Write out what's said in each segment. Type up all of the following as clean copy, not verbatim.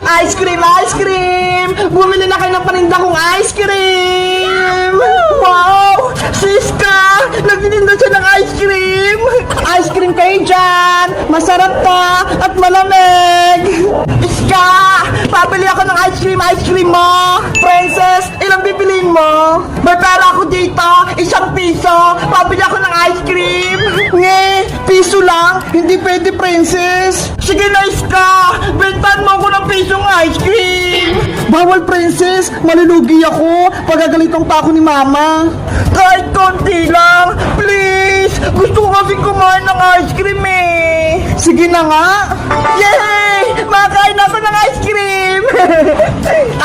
Ice cream, ice cream! Bumili na kayo ng paninda kong ice cream! Wow! Siska! Nagtitinda siya ng ice cream! Ice cream kayo dyan! Masarap to at malamig! Iska! Pabili ako ng ice cream mo! Princess, ilang bibiliin mo? May pera ako dito, 1 piso! Pabili ako ng ice cream! Nge, piso lang? Hindi pwede, princess! Sige na, Iska! Bentan mo ako ng pisong ice cream! Bawal, princess! Malulugi ako! Pagagalitan pa ako ni mama! Kahit konti lang! Please! Gusto ko kasi kumain ng ice cream eh! Sige na nga! Yay! Makain ako ng ice cream!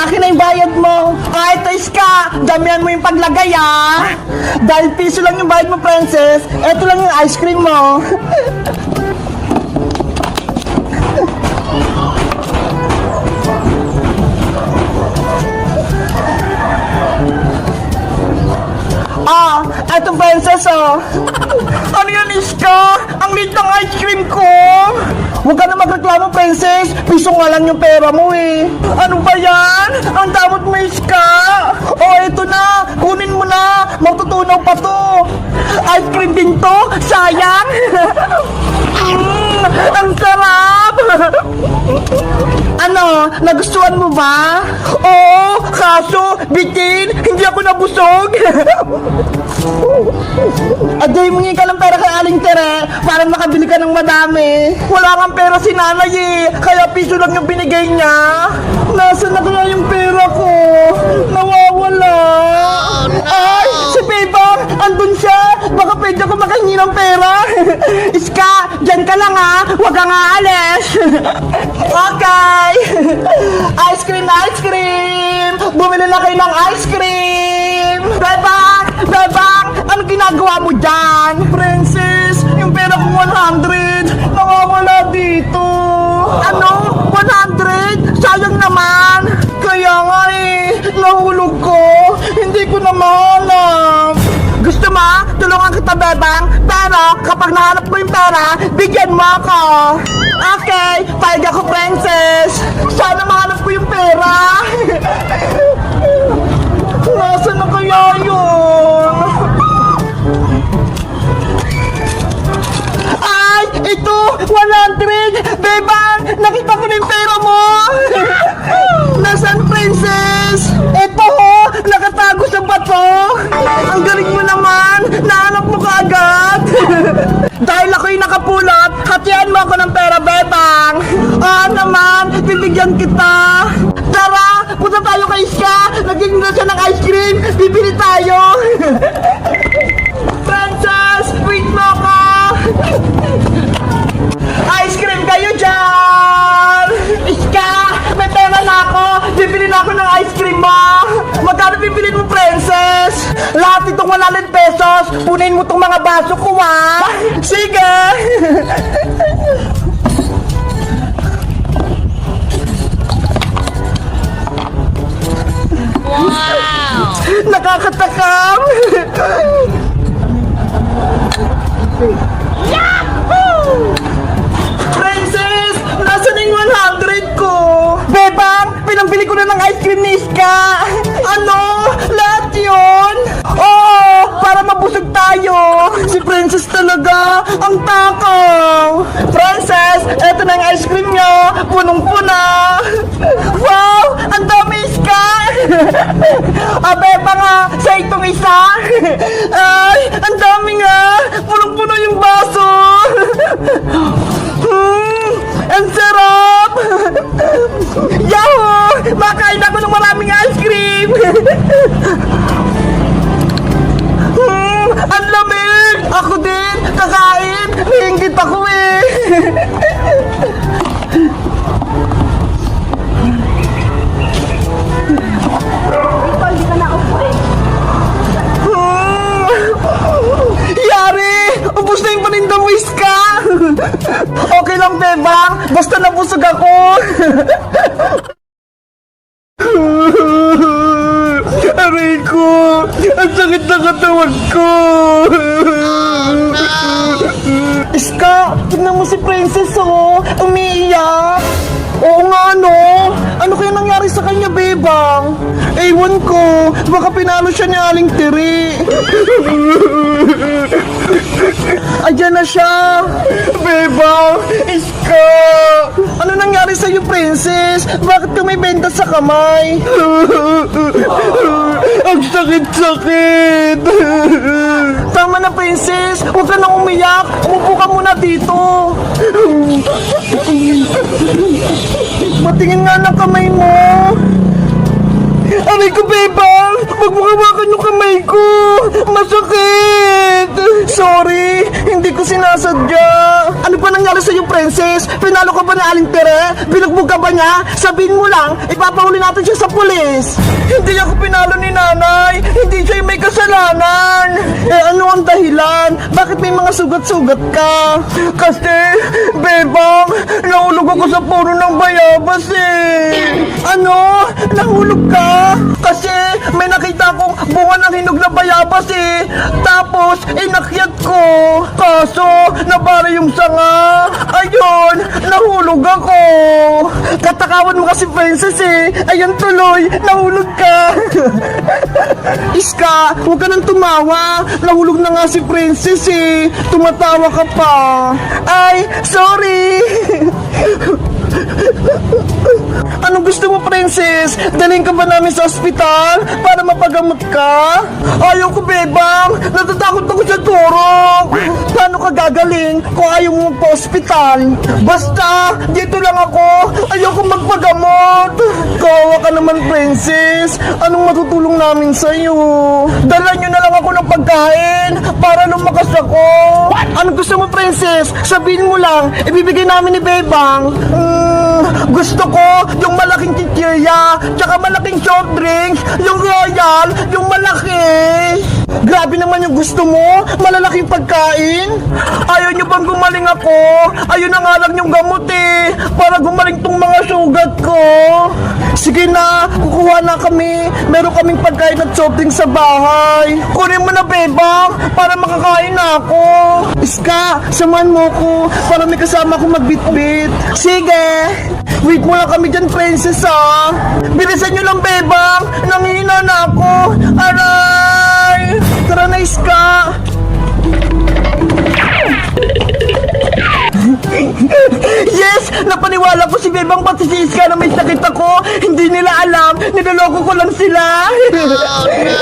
Akin na yung bayad mo! Ito, Iska! Damihan mo yung paglagay ah! Dahil piso lang yung bayad mo, princess! Ito lang yung ice cream mo! Etong princess, oh. Ano yan, Iska? Ang liit ng ice cream ko. Huwag ka na magreklamo, princess. Piso nga lang yung pera mo, eh. Ano ba yan? Ang damot mo, Iska. Oh, eto na. Kunin mo na. Matutunaw pa to. Ice cream din to. Sayang. Ang sarap. Ano? Nagustuhan mo ba? Oo, kaso, bitin, hindi ako nabusog. Aday, mungi ka ng pera kay Aling Tere para makabili ka ng madami. Wala kang pera si nanay eh, kaya piso lang yung binigay niya. Nasaan na kaya yung pera ko? Nawawala. Oh, no. Ay, si Bebang, andun siya. Baka pwede ako makahingi ng pera. Iska, dyan ka lang ha. Huwag kang aalis. Okay. Ice cream, ice cream. Bumili na kayo ng ice cream. Bebang, Bebang, ano ginagawa mo dyan? Princess, yung pera ko 100, nawawala dito. Ano? 100? Sayang naman. Kaya nga eh, nahulog ko. Hindi ko na mahanap. Gusto mo? Tulungan kita, Bebang. Pero kapag nahanap mo yung pera, bigyan mo ako. Okay, payag ako, princess. Sana mahanap ko yung pera. Nasaan na kaya yun? Ay, ito! 100! Bebang! Nakita ko na yung pera mo! Nasaan, princess? Ito ho! Nakatago sa bato! Ang galing mo naman! Nahanap mo kaagad! Dahil ako'y nakapulot, hatian mo ako ng pera, Bebang! Naman! Bibigyan kita! Tara! Punta tayo kay Iska! Naging na siya ng ice cream! Bibili tayo! Princess! Wait mo ako! Ice cream kayo dyan! Iska! May pera na ako! Bibili na ako ng ice cream mo! Magkano bibilin mo, princess? Lahat itong 100 pesos! Punin mo itong mga baso ko, ha? Sige! Wow! Nakakatakam! Yahoo! Princess! Nasaan yung 100 ko? Bebang! Pinambili ko na ng ice cream ni Iska! Ano? Lahat yun? Oo! Para mabusog tayo! Si Princess talaga! Ang takaw! Princess! Eto na yung ice cream nyo! Punong-puna! Wow! Ang dami, Iska! Bebang nga! Sa itong isa! Ay! Ang dami nga! Punong-puno yung baso! Ang sarap! Yahoo! Makain ako ng maraming ice cream! Ang lamig! Ako din! Kakain! Nainggit ako eh! Yari! Ubus na yung paninda mo, Iska! Okay lang, Bebang! Basta nabusog ako! Aray ko! Ang sakit na katawan ko! Iska! Tignan mo si Princess, oh! Umiiyak! Oo nga, no? Baka pinalo siya ni Aling Tiri. Ayan na siya. Bebang, Iska. Ano nangyari sa'yo, princess? Bakit ka may benta sa kamay? Ang sakit-sakit. Tama na, princess. Huwag ka nang umiyak. Umupo ka muna dito. Patingin nga ng kamay mo. Aray ko, Bebang! Huwag mo hawakan yung kamay ko! Masakit! Sorry, hindi ko sinasadya. Ano ba nangyari sa'yo, princess? Pinalo ka ba ni Aling Tere? Binugbog ka ba niya? Sabihin mo lang, ipapahuli natin siya sa pulis. Hindi ako pinalo ni nanay. Hindi siya yung may kasalanan. Eh ano ang dahilan? Bakit may mga sugat-sugat ka? Kasi, Bebang, nahulog ako sa puno ng bayabas eh. Ano? Nahulog ka? Kasi may nakita akong bunga ng hinog na bayabas eh. Tapos, inakyat ko. Kaso, nabara yung sanga. Ayun, nahulog ako. Katakawan mo kasi, princess eh. Ayun tuloy, nahulog ka. Iska, huwag ka nang tumawa. Nahulog na nga si princess eh. Tumatawa ka pa. Ay, sorry. Anong gusto mo, princess? Dalhin ka ba namin sa ospital para mapagamot ka? Ayaw ko, Bebang. Natatakot ako sa turok. Paano ka gagaling kung ayaw mo magpa-ospital? Basta, dito lang ako. Ayaw ko magpagamot. Kawawa ka naman, princess. Anong matutulong namin sa'yo? Dala nyo na lang ako ng pagkain para lumakas ako. Anong gusto mo, princess? Sabihin mo lang, ibibigay namin ni Bebang. Gusto ko yung malaking chichirya, tsaka malaking soft drinks, yung royal, yung malaki. Grabe naman yung gusto mo, malalaking pagkain. Ayaw nyo bang gumaling ako? Ayun na nga lang yung gamot eh, para gumaling tong mga sugat ko. Sige na, kukuha na kami. Meron kaming pagkain at soft drinks sa bahay. Kunin mo na, Bebang, para makakain na ako. Iska, samahan mo ko para may kasama akong magbitbit. Sige. Wait mo lang kami dyan, princess, ha? Bilisan nyo lang, Bebang! Nangihina na ako! Aray! Tara na, Iska! Yes! Napaniwala ko si Bebang pati si Iska na may sakit ako! Hindi nila alam! Niloloko ko lang sila!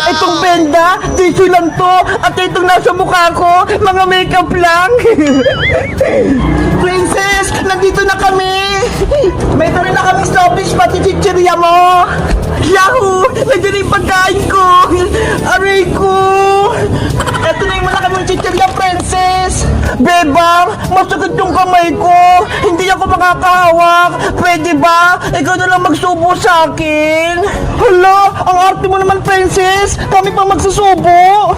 Itong benda, tissue lang to! At itong nasa mukha ko, mga makeup lang! Princess! Nandito na kami! May rin na kami stoppish pati chichirya mo! Yahoo! Nandiyan na yung pagkain ko! Aray ko! Eto na yung malaki mong chichirya, princess! Bebang, masakit yung kamay ko! Hindi ako makakahawak! Pwede ba? Ikaw na lang magsubo sa akin! Hala! Ang arte mo naman, princess! Kami pa magsusubo!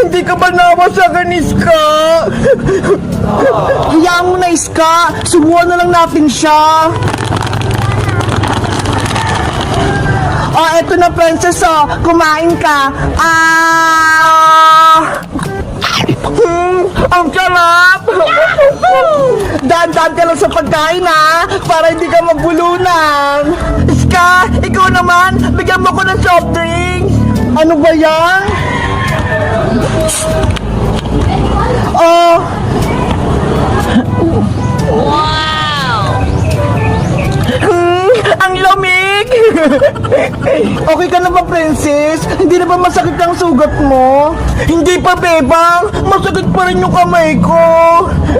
Hindi ka ba nawa sa akin, Iska? Hayaan mo na, Iska! Subuhan na lang natin siya! Oh, eto na, princess, oh. Kumain ka. Ang sarap! Daan-daan ka lang sa pagkain, ha? Para hindi ka magbulunan. Iska, ikaw naman, bigyan mo ko ng soft drinks. Ano ba yan? Oh. Ang lamig! Okay ka na ba, princess? Hindi na ba masakit ang sugat mo? Hindi pa, Bebang! Masakit pa rin yung kamay ko!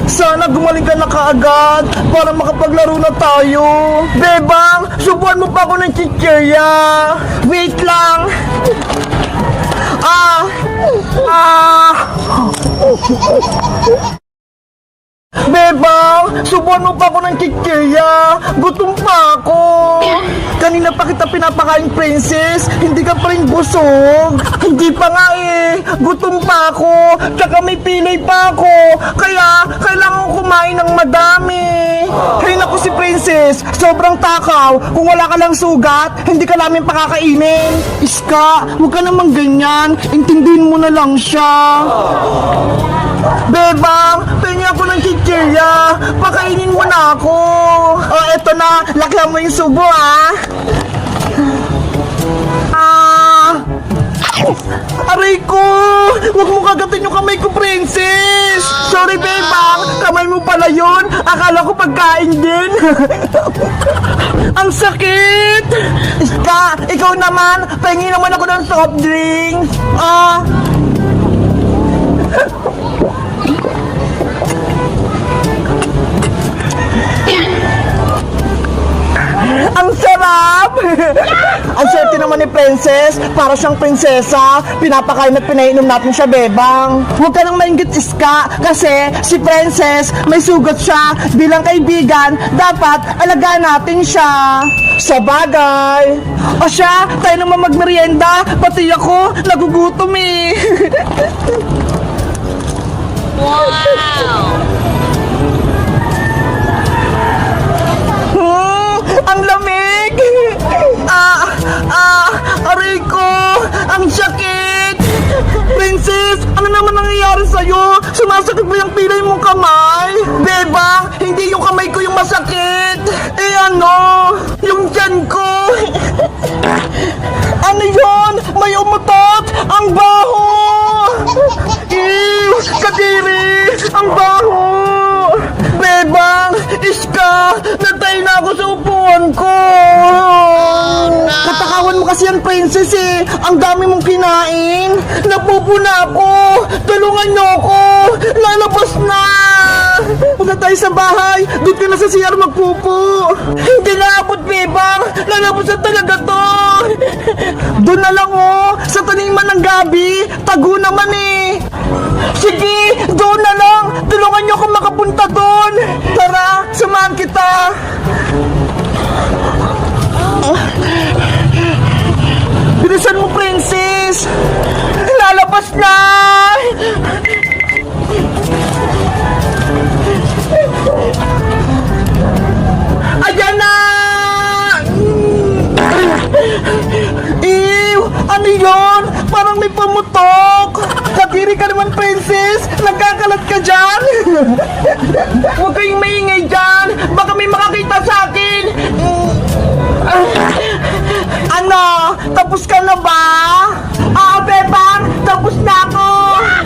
Sana gumaling ka na kaagad para makapaglaro na tayo! Bebang! Subuhan mo pa ako ng chichirya! Wait lang! Bebang, subuhan mo pa ako ng chichirya. Gutom pa ako. Kanina pa kita pinapakain, princess. Hindi ka pa rin busog. Hindi pa nga eh. Gutom pa ako. Tsaka may pilay pa ako. Kaya, kailangan ko kumain ng madami. Ay naku si princess, sobrang takaw. Kung wala ka lang sugat, hindi ka namin pakakainin. Iska, huwag ka namang ganyan. Intindihin mo na lang siya. Bebang, pengi ako ng chichirya. Pakainin mo na ako. Oh, eto na. Lakyan mo yung subo, ah. Aray ko! Huwag mo kagatin yung kamay ko, princess! Sorry, bebang! Kamay mo pala yun! Akala ko pagkain din! Ang sakit! Iska, ikaw naman! Pahingi naman ako ng soft drinks! Ang sarap! Ang swerte naman ni Princess. Para siyang prinsesa. Pinapakain at pinainom natin siya, bebang. Huwag ka nang mainggit, Iska. Kasi si Princess, may sugat siya. Bilang kaibigan, dapat alagaan natin siya. Sa bagay. O siya, tayo naman magmerienda. Pati ako, nagugutom eh. Ang lamig! Aray ko! Ang sakit! Princess, ano naman nangyayari sa'yo? Sumasakit ba yung pilay mong kamay? Bebang, hindi yung kamay ko yung masakit! Eh ano? Yung tiyan ko! Ano yun? May umutot! Ang baho! Ew! Kadiri! Ang baho! Bebang! Iska! Natay na ako sa upuan ko! Katakawan mo kasi yan, princess eh! Ang dami mong kinain! Napupuna ako! Tulungan niyo ako! Lalabas na! Punta tayo sa bahay! Doon ka na sa CR magpupo! Hindi na abot, Bebang! Lalabas na talaga to! Doon na lang oh! Sa taniman ng gabi! Tago naman eh! Sige! Doon na lang! Tulungan niyo akong makapunta doon! Tara! Samahan kita! Bilisan mo, princess! Lalabas na! Ayan na! Ew! Ano yun? Parang may pamutok! Kadiri ka naman, princess! Nagkakalat ka dyan! Huwag kayong maingay dyan! Baka may makakita sa akin! Ano? Tapos ka na ba? Bebang! Tapos na ako!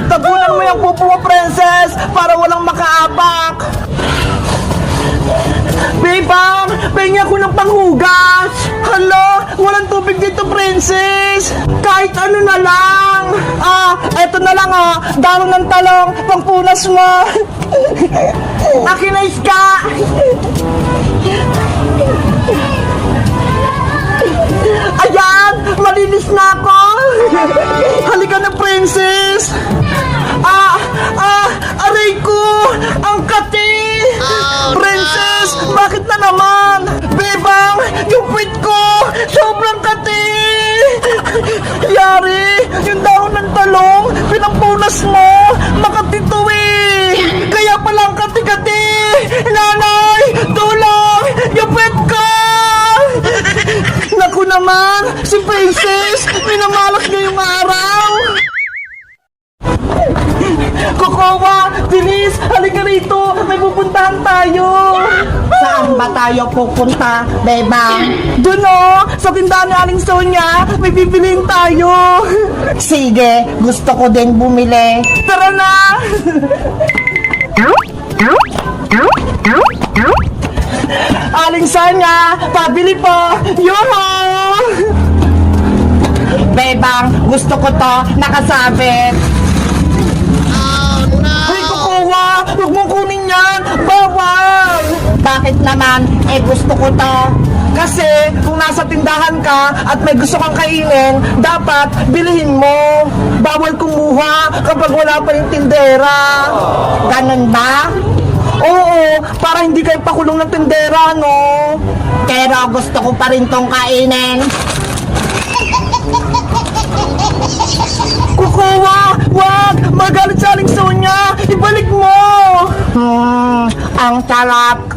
Tagunan mo yung pupo mo, princess! Para walang makaapak! Bebang! Pahingi ako ng panghugas! Hala! Walang tubig dito, princess! Kahit ano na lang! Eto na lang Daro ng talong! Pangpunas mo! Akin na, Iska! Ayan! Malinis na ako! Halika na, princess! Aray ko! Ang kati! Princess! Bakit na naman? Bebang! Yung puwit ko! Sobrang kati! Yari! Yung dahon ng talong! Pinampunas mo! Makati to eh! Kaya palang kati-kati! Nanay! Tulong! Yung puwit ko! Naku naman! Si Princess! Minamalas niya yung araw! Kokowa! Bilis! Halika rito! May pupuntahan tayo! Saan ba tayo pupunta, Bebang? Doon sa tindahan ni Aling Sonia! May bibiliin tayo! Sige! Gusto ko din bumili! Tara na! Aling Sonia! Pabili po! Yoho! Bebang! Gusto ko to! Nakasabit! Huwag mong kunin yan! Bawal! Bakit naman? Gusto ko to. Kasi kung nasa tindahan ka at may gusto kang kainin, dapat bilhin mo. Bawal kumuha kapag wala pa yung tindera. Ganun ba? Oo, para hindi kayo pakulong ng tindera, no? Pero gusto ko pa rin tong kainin. Kukuha! Wag! Magalit sa Aling Sonia! Ibalik mo! Ang sarap!